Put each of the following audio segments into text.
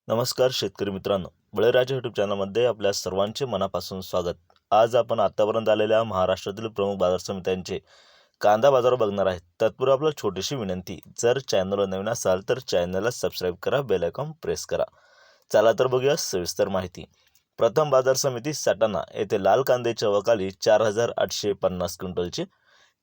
नमस्कार शेतकरी मित्रांनो, बळीराजा यूट्यूब चॅनलमध्ये आपल्या सर्वांचे मनापासून स्वागत. आज आपण आतापर्यंत आलेल्या महाराष्ट्रातील प्रमुख बाजार समित्यांचे कांदा बाजार बघणार आहेत. तत्पूर्वी आपल्याला छोटीशी विनंती, जर चॅनलवर नवीन असाल तर चॅनलला सबस्क्राईब करा, बेल आयकॉन प्रेस करा. चला तर बघूया सविस्तर माहिती. प्रथम बाजार समिती सटाणा येथे लाल कांद्याच्या अवकाली 4,850 क्विंटलचे,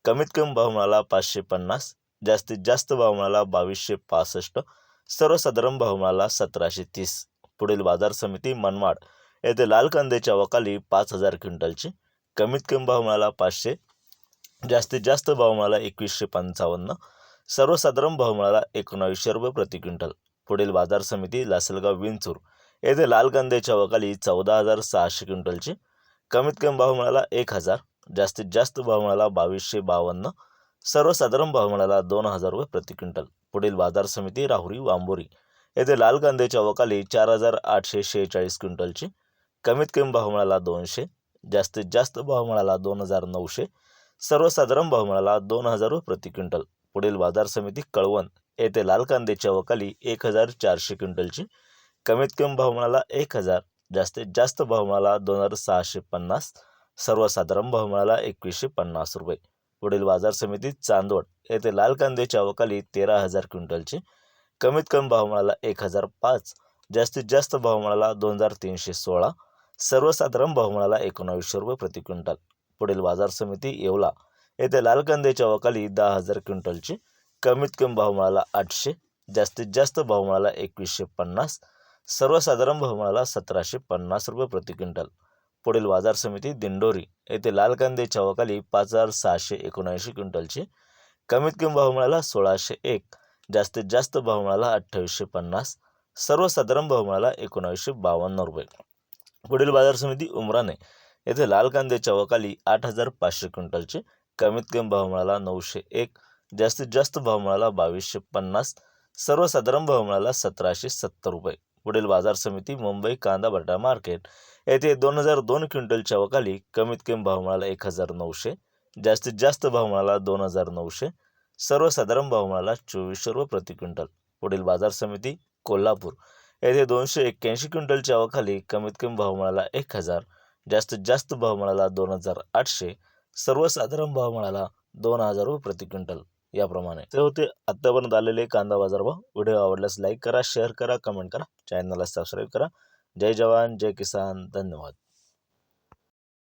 कमीत कमी भाव मिळाला 550, जास्तीत जास्त भाव मिळाला 2,265, सर्वसाधारण भाव मिळाला 1,730. पुढील बाजार समिती मनमाड येथे लाल कांद्याच्या अवकाली 5,000 क्विंटलची, कमीत कमी भाव मिळाला 500, जास्तीत जास्त भाव मिळाला 2,155, सर्वसाधारण भाव मिळाला 1900 रुपये प्रति क्विंटल. पुढील बाजार समिती लासलगाव विंचूर येथे लाल कांद्याच्या अवकाली 14,600 क्विंटलची, कमीत कमी भाव मिळाला 1,000, जास्तीत जास्त भाव मिळाला 2,252, सर्वसाधारण भाव मिळाला 2,000 रुपये प्रति क्विंटल. पुढील बाजार समिती राहुरी वांबोरी येथे लाल कांद्याच्या अवकाली 4,846 क्विंटलची, कमीत कमी भाव मिळाला 200, जास्तीत जास्त भाव मिळाला 2,900, सर्वसाधारण भाव मिळाला 2,000 रुपये प्रति क्विंटल. पुढील बाजार समिती कळवण येथे लाल कांद्याच्या अवकाली 1,400 क्विंटलची, कमीत कमी भाव मिळाला 1,000, जास्तीत जास्त भाव मिळाला 2,650, सर्वसाधारण भाव मिळाला 2,150 रुपये. पुढील बाजार समिती चांदवड येथे लाल कांद्याच्या अवकाली 13,000 क्विंटलची, कमीत कमी भाव मिळाला 1,005, जास्तीत जास्त भाव मिळाला 2,316, सर्वसाधारण भाव मिळाला 1900 रुपये प्रति क्विंटल. पुढील बाजार समिती येवला येथे लाल कांद्याच्या अवकाली 10,000 क्विंटलची, कमीत कमी भाव मिळाला 800, जास्तीत जास्त भाव मिळाला 2,150, सर्वसाधारण भाव मिळाला 1,750 रुपये प्रति क्विंटल. पुढील बाजार समिती दिंडोरी येथे लाल कांद्याच्या अवकाली 5,679 क्विंटलची, कमीत कमी भाव मिळाला 1,601, जास्तीत जास्त भाव मिळाला 2,850, सर्वसाधारण भाव मिळाला 1,952 रुपये. पुढील बाजार समिती उमराणे येथे लाल कांद्याच्या अवकाली 8,500 क्विंटलचे, कमीत कमी भाव मिळाला 901, जास्तीत जास्त भाव मिळाला 2,250, सर्वसाधारण भाव मिळाला 1,770 रुपये. पुढील बाजार समिती मुंबई कांदा बटाटा मार्केट येथे 2,002 क्विंटलच्या अवकाली कमीत कमी भाव मिळाला 1,900, जास्तीत जास्त भाव मिळाला 2,900, सर्वसाधारण भाव मिळाला 2,400 रुपये प्रति क्विंटल. पुढील बाजार समिती कोल्हापूर येथे 281 क्विंटलच्या अवकाली कमीत कमी भाव मिळाला 1,000, जास्तीत जास्त भाव मिळाला 2,800, सर्वसाधारण भाव मिळाला 2,000 रुपये प्रति क्विंटल. याप्रमाणे ते होते आत्तापर्यंत आलेले कांदा बाजार भाव. व्हिडिओ आवडल्यास लाईक करा, शेअर करा, कमेंट करा, चॅनलला सबस्क्राईब करा. जय जवान जय किसान. धन्यवाद.